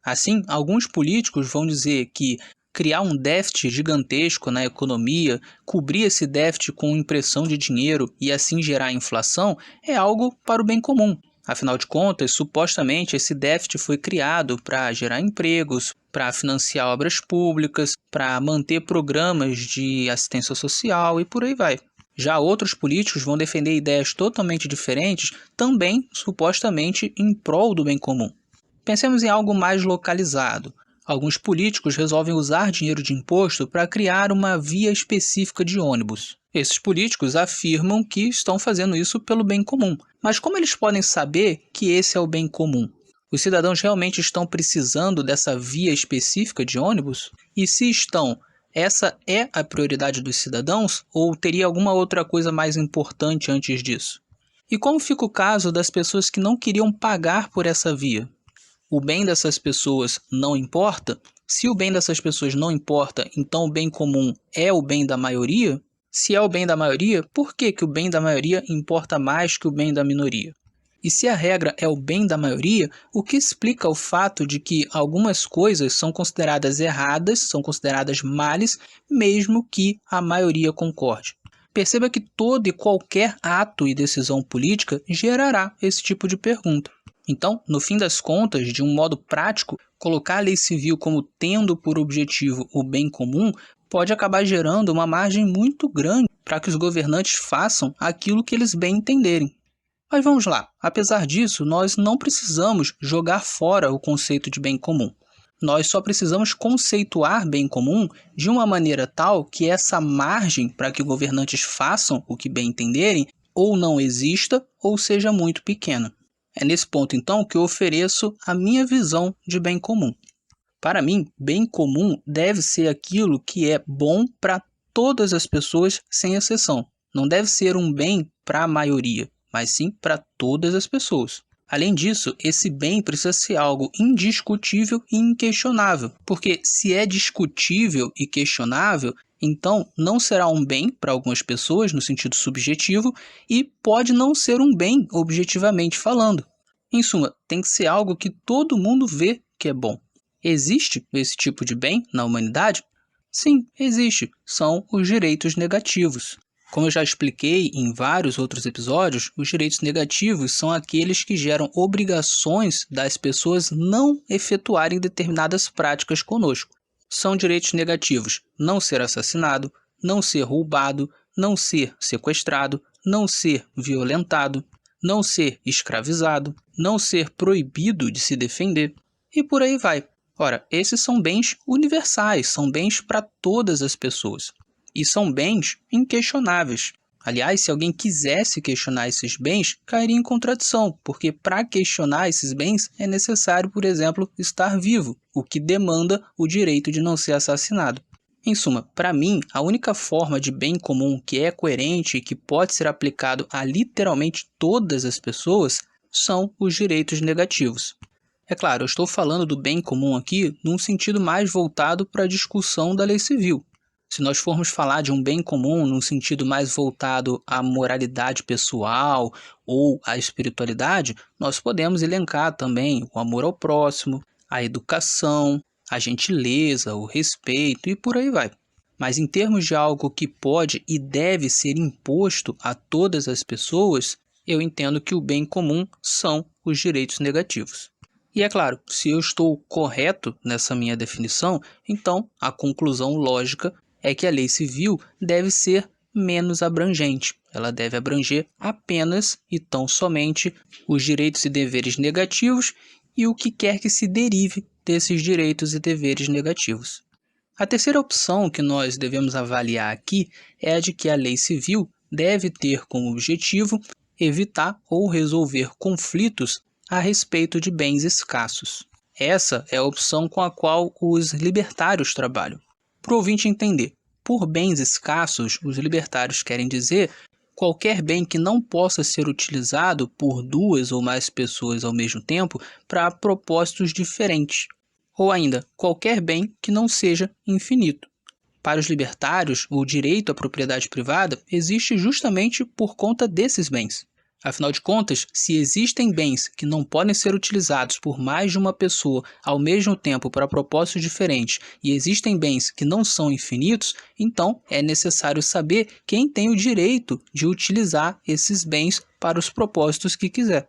Assim, alguns políticos vão dizer que criar um déficit gigantesco na economia, cobrir esse déficit com impressão de dinheiro e assim gerar inflação é algo para o bem comum. Afinal de contas, supostamente esse déficit foi criado para gerar empregos, para financiar obras públicas, para manter programas de assistência social e por aí vai. Já outros políticos vão defender ideias totalmente diferentes, também supostamente em prol do bem comum. Pensemos em algo mais localizado. Alguns políticos resolvem usar dinheiro de imposto para criar uma via específica de ônibus. Esses políticos afirmam que estão fazendo isso pelo bem comum. Mas como eles podem saber que esse é o bem comum? Os cidadãos realmente estão precisando dessa via específica de ônibus? E se estão, essa é a prioridade dos cidadãos ou teria alguma outra coisa mais importante antes disso? E como fica o caso das pessoas que não queriam pagar por essa via? O bem dessas pessoas não importa? Se o bem dessas pessoas não importa, então o bem comum é o bem da maioria? Se é o bem da maioria, por que o bem da maioria importa mais que o bem da minoria? E se a regra é o bem da maioria, o que explica o fato de que algumas coisas são consideradas erradas, são consideradas males, mesmo que a maioria concorde? Perceba que todo e qualquer ato e decisão política gerará esse tipo de pergunta. Então, no fim das contas, de um modo prático, colocar a lei civil como tendo por objetivo o bem comum pode acabar gerando uma margem muito grande para que os governantes façam aquilo que eles bem entenderem. Mas vamos lá, apesar disso, nós não precisamos jogar fora o conceito de bem comum. Nós só precisamos conceituar bem comum de uma maneira tal que essa margem para que governantes façam o que bem entenderem ou não exista ou seja muito pequena. É nesse ponto, então, que eu ofereço a minha visão de bem comum. Para mim, bem comum deve ser aquilo que é bom para todas as pessoas, sem exceção. Não deve ser um bem para a maioria, mas sim para todas as pessoas. Além disso, esse bem precisa ser algo indiscutível e inquestionável, porque se é discutível e questionável, então não será um bem para algumas pessoas no sentido subjetivo e pode não ser um bem objetivamente falando. Em suma, tem que ser algo que todo mundo vê que é bom. Existe esse tipo de bem na humanidade? Sim, existe. São os direitos negativos. Como eu já expliquei em vários outros episódios, os direitos negativos são aqueles que geram obrigações das pessoas não efetuarem determinadas práticas conosco. São direitos negativos: não ser assassinado, não ser roubado, não ser sequestrado, não ser violentado, não ser escravizado, não ser proibido de se defender e por aí vai. Ora, esses são bens universais, são bens para todas as pessoas. E são bens inquestionáveis. Aliás, se alguém quisesse questionar esses bens, cairia em contradição, porque para questionar esses bens é necessário, por exemplo, estar vivo, o que demanda o direito de não ser assassinado. Em suma, para mim, a única forma de bem comum que é coerente e que pode ser aplicado a literalmente todas as pessoas são os direitos negativos. É claro, eu estou falando do bem comum aqui num sentido mais voltado para a discussão da lei civil. Se nós formos falar de um bem comum num sentido mais voltado à moralidade pessoal ou à espiritualidade, nós podemos elencar também o amor ao próximo, a educação, a gentileza, o respeito e por aí vai. Mas em termos de algo que pode e deve ser imposto a todas as pessoas, eu entendo que o bem comum são os direitos negativos. E é claro, se eu estou correto nessa minha definição, então a conclusão lógica é que a lei civil deve ser menos abrangente. Ela deve abranger apenas e tão somente os direitos e deveres negativos e o que quer que se derive desses direitos e deveres negativos. A terceira opção que nós devemos avaliar aqui é a de que a lei civil deve ter como objetivo evitar ou resolver conflitos a respeito de bens escassos. Essa é a opção com a qual os libertários trabalham. Para o ouvinte entender, por bens escassos, os libertários querem dizer qualquer bem que não possa ser utilizado por duas ou mais pessoas ao mesmo tempo para propósitos diferentes. Ou ainda, qualquer bem que não seja infinito. Para os libertários, o direito à propriedade privada existe justamente por conta desses bens. Afinal de contas, se existem bens que não podem ser utilizados por mais de uma pessoa ao mesmo tempo para propósitos diferentes e existem bens que não são infinitos, então é necessário saber quem tem o direito de utilizar esses bens para os propósitos que quiser.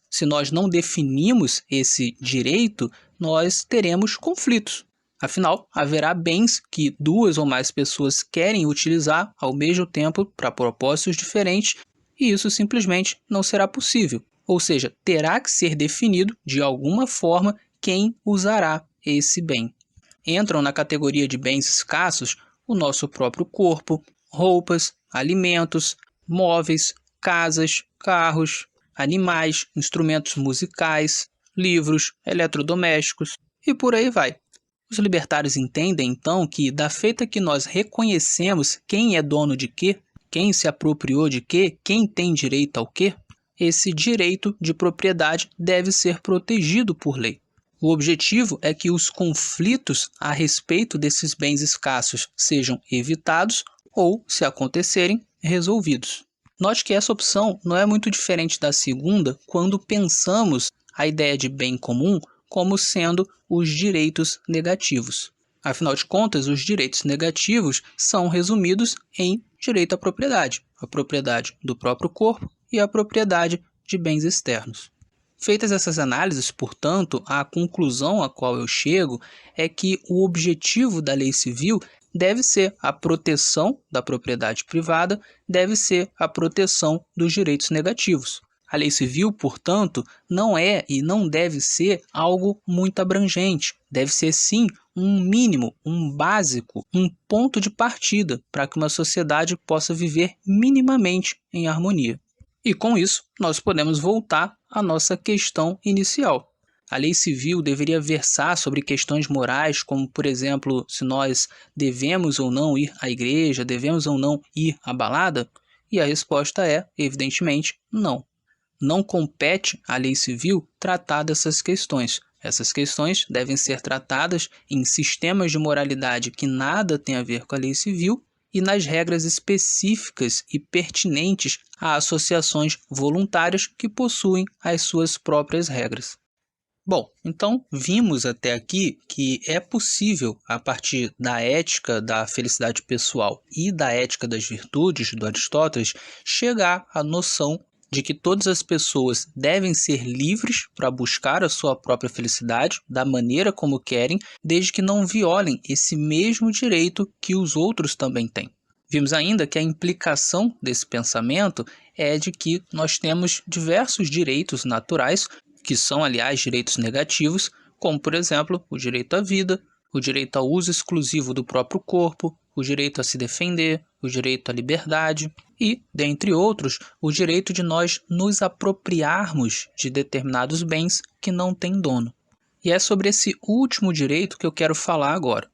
Se nós não definimos esse direito, nós teremos conflitos. Afinal, haverá bens que duas ou mais pessoas querem utilizar ao mesmo tempo para propósitos diferentes e isso simplesmente não será possível. Ou seja, terá que ser definido de alguma forma quem usará esse bem. Entram na categoria de bens escassos o nosso próprio corpo, roupas, alimentos, móveis, casas, carros, animais, instrumentos musicais, livros, eletrodomésticos e por aí vai. Os libertários entendem, então, que da feita que nós reconhecemos quem é dono de quê, quem se apropriou de quê, quem tem direito ao quê, esse direito de propriedade deve ser protegido por lei. O objetivo é que os conflitos a respeito desses bens escassos sejam evitados ou, se acontecerem, resolvidos. Note que essa opção não é muito diferente da segunda quando pensamos a ideia de bem comum como sendo os direitos negativos. Afinal de contas, os direitos negativos são resumidos em direito à propriedade, a propriedade do próprio corpo e a propriedade de bens externos. Feitas essas análises, portanto, a conclusão a qual eu chego é que o objetivo da lei civil deve ser a proteção da propriedade privada, deve ser a proteção dos direitos negativos. A lei civil, portanto, não é e não deve ser algo muito abrangente. Deve ser, sim, um mínimo, um básico, um ponto de partida para que uma sociedade possa viver minimamente em harmonia. E com isso, nós podemos voltar à nossa questão inicial. A lei civil deveria versar sobre questões morais, como, por exemplo, se nós devemos ou não ir à igreja, devemos ou não ir à balada? E a resposta é, evidentemente, não. Não compete à lei civil tratar dessas questões. Essas questões devem ser tratadas em sistemas de moralidade que nada têm a ver com a lei civil e nas regras específicas e pertinentes a associações voluntárias que possuem as suas próprias regras. Bom, então vimos até aqui que é possível, a partir da ética da felicidade pessoal e da ética das virtudes do Aristóteles, chegar à noção de que todas as pessoas devem ser livres para buscar a sua própria felicidade da maneira como querem, desde que não violem esse mesmo direito que os outros também têm. Vimos ainda que a implicação desse pensamento é de que nós temos diversos direitos naturais, que são, aliás, direitos negativos, como, por exemplo, o direito à vida, o direito ao uso exclusivo do próprio corpo, o direito a se defender, o direito à liberdade e, dentre outros, o direito de nós nos apropriarmos de determinados bens que não têm dono. E é sobre esse último direito que eu quero falar agora.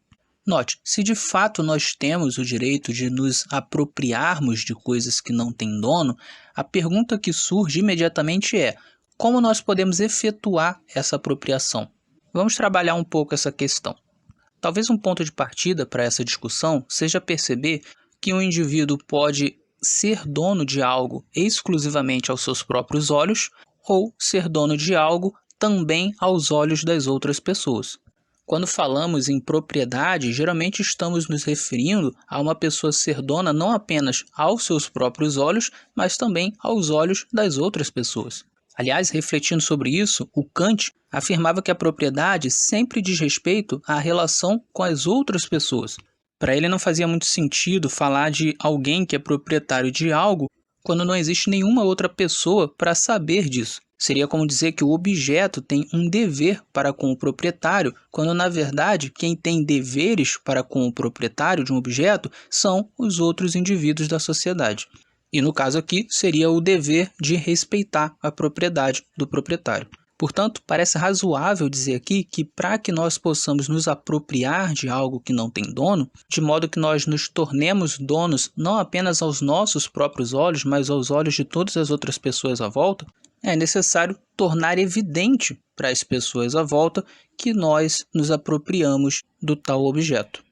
Note, se de fato nós temos o direito de nos apropriarmos de coisas que não têm dono, a pergunta que surge imediatamente é: como nós podemos efetuar essa apropriação? Vamos trabalhar um pouco essa questão. Talvez um ponto de partida para essa discussão seja perceber que um indivíduo pode ser dono de algo exclusivamente aos seus próprios olhos ou ser dono de algo também aos olhos das outras pessoas. Quando falamos em propriedade, geralmente estamos nos referindo a uma pessoa ser dona não apenas aos seus próprios olhos, mas também aos olhos das outras pessoas. Aliás, refletindo sobre isso, o Kant afirmava que a propriedade sempre diz respeito à relação com as outras pessoas. Para ele não fazia muito sentido falar de alguém que é proprietário de algo quando não existe nenhuma outra pessoa para saber disso. Seria como dizer que o objeto tem um dever para com o proprietário, quando na verdade quem tem deveres para com o proprietário de um objeto são os outros indivíduos da sociedade. E no caso aqui, seria o dever de respeitar a propriedade do proprietário. Portanto, parece razoável dizer aqui que para que nós possamos nos apropriar de algo que não tem dono, de modo que nós nos tornemos donos não apenas aos nossos próprios olhos, mas aos olhos de todas as outras pessoas à volta, é necessário tornar evidente para as pessoas à volta que nós nos apropriamos do tal objeto.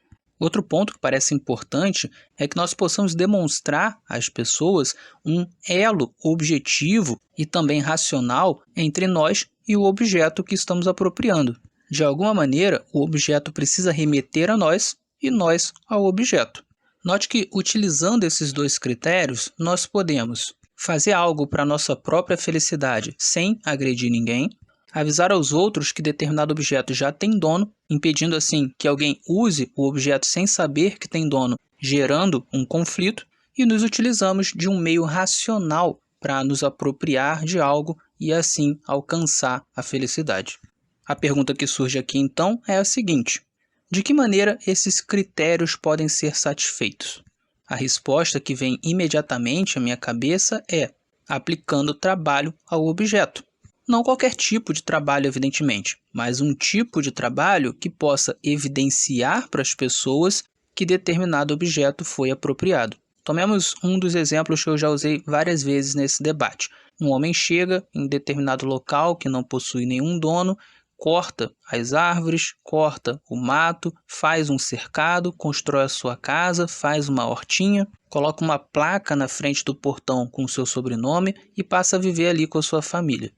Outro ponto que parece importante é que nós possamos demonstrar às pessoas um elo objetivo e também racional entre nós e o objeto que estamos apropriando. De alguma maneira, o objeto precisa remeter a nós e nós ao objeto. Note que, utilizando esses dois critérios, nós podemos fazer algo para a nossa própria felicidade sem agredir ninguém, Avisar aos outros que determinado objeto já tem dono, impedindo assim que alguém use o objeto sem saber que tem dono, gerando um conflito, e nos utilizamos de um meio racional para nos apropriar de algo e assim alcançar a felicidade. A pergunta que surge aqui então é a seguinte: de que maneira esses critérios podem ser satisfeitos? A resposta que vem imediatamente à minha cabeça é aplicando trabalho ao objeto. Não qualquer tipo de trabalho, evidentemente, mas um tipo de trabalho que possa evidenciar para as pessoas que determinado objeto foi apropriado. Tomemos um dos exemplos que eu já usei várias vezes nesse debate. Um homem chega em determinado local que não possui nenhum dono, corta as árvores, corta o mato, faz um cercado, constrói a sua casa, faz uma hortinha, coloca uma placa na frente do portão com o seu sobrenome e passa a viver ali com a sua família.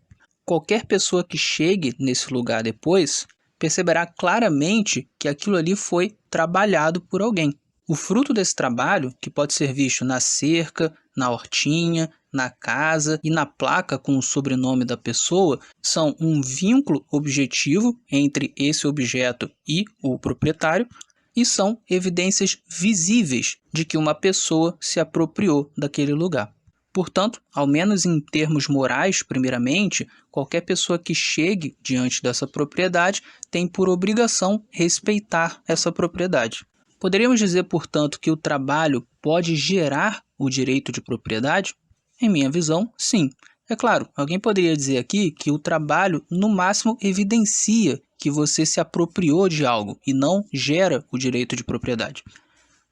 Qualquer pessoa que chegue nesse lugar depois perceberá claramente que aquilo ali foi trabalhado por alguém. O fruto desse trabalho, que pode ser visto na cerca, na hortinha, na casa e na placa com o sobrenome da pessoa, são um vínculo objetivo entre esse objeto e o proprietário e são evidências visíveis de que uma pessoa se apropriou daquele lugar. Portanto, ao menos em termos morais, primeiramente, qualquer pessoa que chegue diante dessa propriedade tem por obrigação respeitar essa propriedade. Poderíamos dizer, portanto, que o trabalho pode gerar o direito de propriedade? Em minha visão, sim. É claro, alguém poderia dizer aqui que o trabalho, no máximo, evidencia que você se apropriou de algo e não gera o direito de propriedade.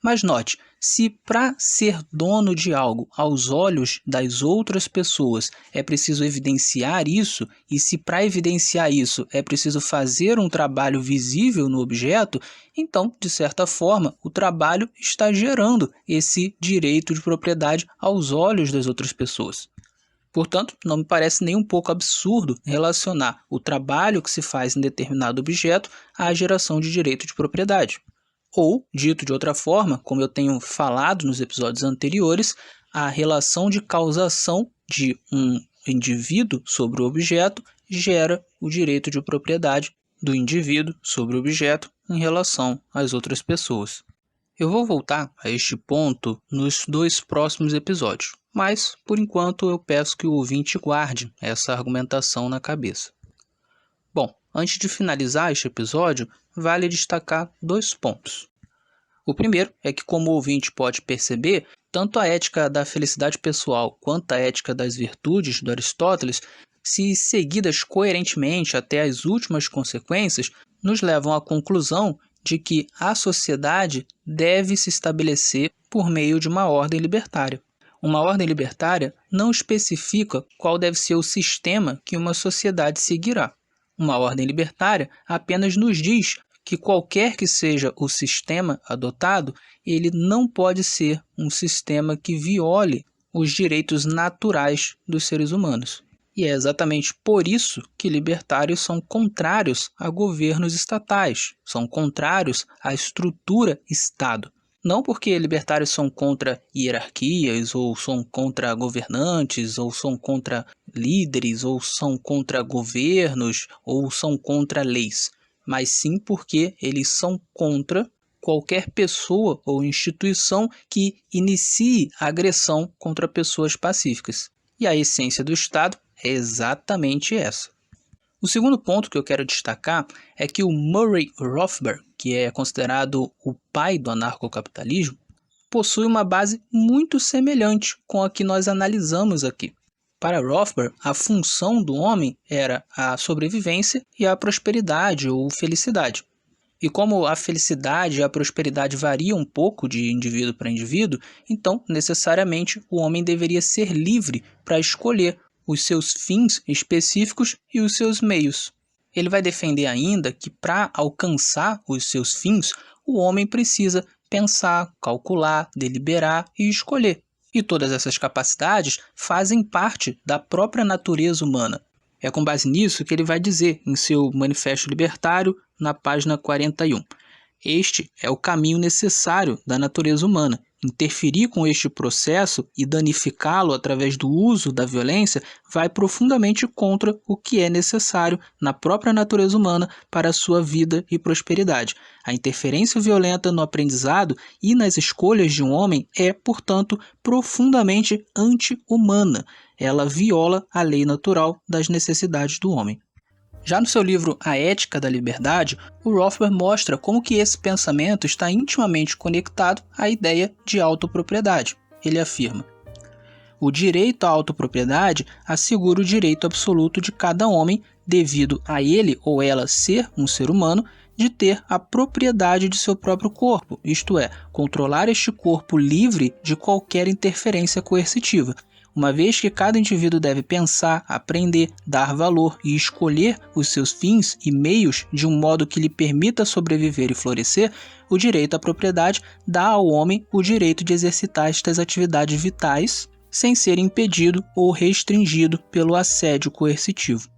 Mas note, se para ser dono de algo aos olhos das outras pessoas é preciso evidenciar isso, e se para evidenciar isso é preciso fazer um trabalho visível no objeto, então, de certa forma, o trabalho está gerando esse direito de propriedade aos olhos das outras pessoas. Portanto, não me parece nem um pouco absurdo relacionar o trabalho que se faz em determinado objeto à geração de direito de propriedade. Ou, dito de outra forma, como eu tenho falado nos episódios anteriores, a relação de causação de um indivíduo sobre o objeto gera o direito de propriedade do indivíduo sobre o objeto em relação às outras pessoas. Eu vou voltar a este ponto nos 2 próximos episódios, mas, por enquanto, eu peço que o ouvinte guarde essa argumentação na cabeça. Bom, antes de finalizar este episódio, vale destacar 2 pontos. O primeiro é que, como o ouvinte pode perceber, tanto a ética da felicidade pessoal quanto a ética das virtudes do Aristóteles, se seguidas coerentemente até as últimas consequências, nos levam à conclusão de que a sociedade deve se estabelecer por meio de uma ordem libertária. Uma ordem libertária não especifica qual deve ser o sistema que uma sociedade seguirá. Uma ordem libertária apenas nos diz que qualquer que seja o sistema adotado, ele não pode ser um sistema que viole os direitos naturais dos seres humanos. E é exatamente por isso que libertários são contrários a governos estatais, são contrários à estrutura Estado. Não porque libertários são contra hierarquias, ou são contra governantes, ou são contra líderes, ou são contra governos, ou são contra leis, mas sim porque eles são contra qualquer pessoa ou instituição que inicie agressão contra pessoas pacíficas. E a essência do Estado é exatamente essa. O segundo ponto que eu quero destacar é que o Murray Rothbard, que é considerado o pai do anarcocapitalismo, possui uma base muito semelhante com a que nós analisamos aqui. Para Rothbard, a função do homem era a sobrevivência e a prosperidade ou felicidade. E como a felicidade e a prosperidade variam um pouco de indivíduo para indivíduo, então, necessariamente, o homem deveria ser livre para escolher os seus fins específicos e os seus meios. Ele vai defender ainda que para alcançar os seus fins, o homem precisa pensar, calcular, deliberar e escolher. E todas essas capacidades fazem parte da própria natureza humana. É com base nisso que ele vai dizer em seu Manifesto Libertário, na página 41. Este é o caminho necessário da natureza humana. Interferir com este processo e danificá-lo através do uso da violência vai profundamente contra o que é necessário na própria natureza humana para a sua vida e prosperidade. A interferência violenta no aprendizado e nas escolhas de um homem é, portanto, profundamente anti-humana. Ela viola a lei natural das necessidades do homem. Já no seu livro A Ética da Liberdade, o Rothbard mostra como que esse pensamento está intimamente conectado à ideia de autopropriedade. Ele afirma: o direito à autopropriedade assegura o direito absoluto de cada homem, devido a ele ou ela ser um ser humano, de ter a propriedade de seu próprio corpo, isto é, controlar este corpo livre de qualquer interferência coercitiva. Uma vez que cada indivíduo deve pensar, aprender, dar valor e escolher os seus fins e meios de um modo que lhe permita sobreviver e florescer, o direito à propriedade dá ao homem o direito de exercitar estas atividades vitais sem ser impedido ou restringido pelo assédio coercitivo.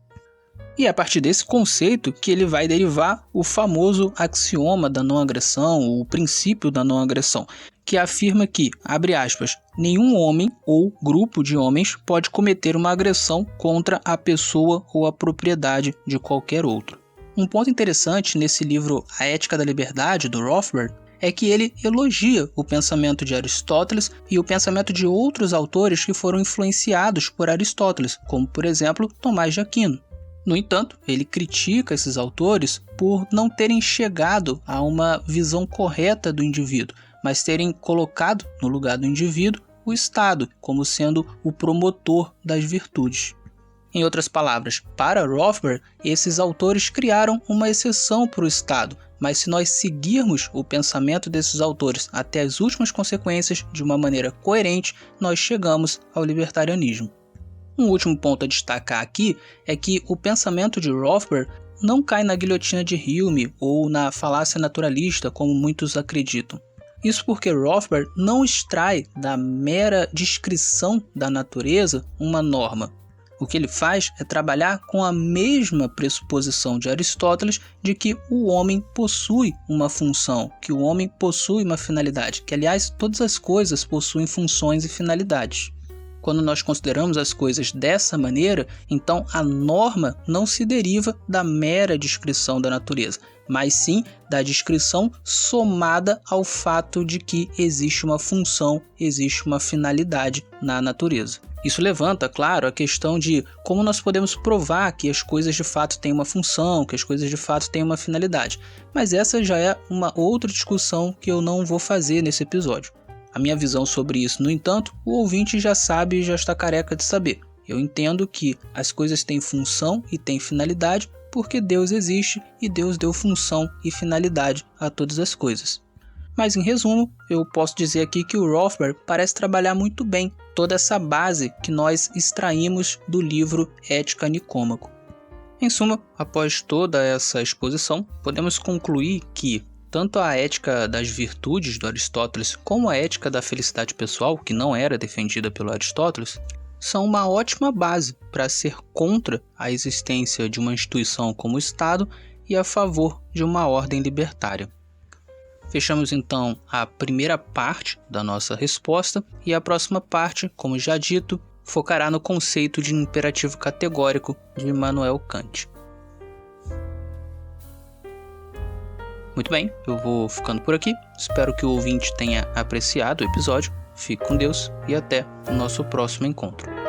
E é a partir desse conceito que ele vai derivar o famoso axioma da não agressão, o princípio da não agressão, que afirma que, abre aspas, nenhum homem ou grupo de homens pode cometer uma agressão contra a pessoa ou a propriedade de qualquer outro. Um ponto interessante nesse livro A Ética da Liberdade, do Rothbard, é que ele elogia o pensamento de Aristóteles e o pensamento de outros autores que foram influenciados por Aristóteles, como, por exemplo, Tomás de Aquino. No entanto, ele critica esses autores por não terem chegado a uma visão correta do indivíduo, mas terem colocado no lugar do indivíduo o Estado como sendo o promotor das virtudes. Em outras palavras, para Rothbard, esses autores criaram uma exceção para o Estado, mas se nós seguirmos o pensamento desses autores até as últimas consequências de uma maneira coerente, nós chegamos ao libertarianismo. Um último ponto a destacar aqui é que o pensamento de Rothbard não cai na guilhotina de Hume ou na falácia naturalista, como muitos acreditam. Isso porque Rothbard não extrai da mera descrição da natureza uma norma. O que ele faz é trabalhar com a mesma pressuposição de Aristóteles de que o homem possui uma função, que o homem possui uma finalidade, que aliás todas as coisas possuem funções e finalidades. Quando nós consideramos as coisas dessa maneira, então a norma não se deriva da mera descrição da natureza, mas sim da descrição somada ao fato de que existe uma função, existe uma finalidade na natureza. Isso levanta, claro, a questão de como nós podemos provar que as coisas de fato têm uma função, que as coisas de fato têm uma finalidade. Mas essa já é uma outra discussão que eu não vou fazer nesse episódio. A minha visão sobre isso, no entanto, o ouvinte já sabe e já está careca de saber. Eu entendo que as coisas têm função e têm finalidade porque Deus existe e Deus deu função e finalidade a todas as coisas. Mas, em resumo, eu posso dizer aqui que o Rothbard parece trabalhar muito bem toda essa base que nós extraímos do livro Ética Nicômaco. Em suma, após toda essa exposição, podemos concluir que tanto a ética das virtudes do Aristóteles como a ética da felicidade pessoal, que não era defendida pelo Aristóteles, são uma ótima base para ser contra a existência de uma instituição como o Estado e a favor de uma ordem libertária. Fechamos então a primeira parte da nossa resposta e a próxima parte, como já dito, focará no conceito de imperativo categórico de Immanuel Kant. Muito bem, eu vou ficando por aqui. Espero que o ouvinte tenha apreciado o episódio. Fique com Deus e até o nosso próximo encontro.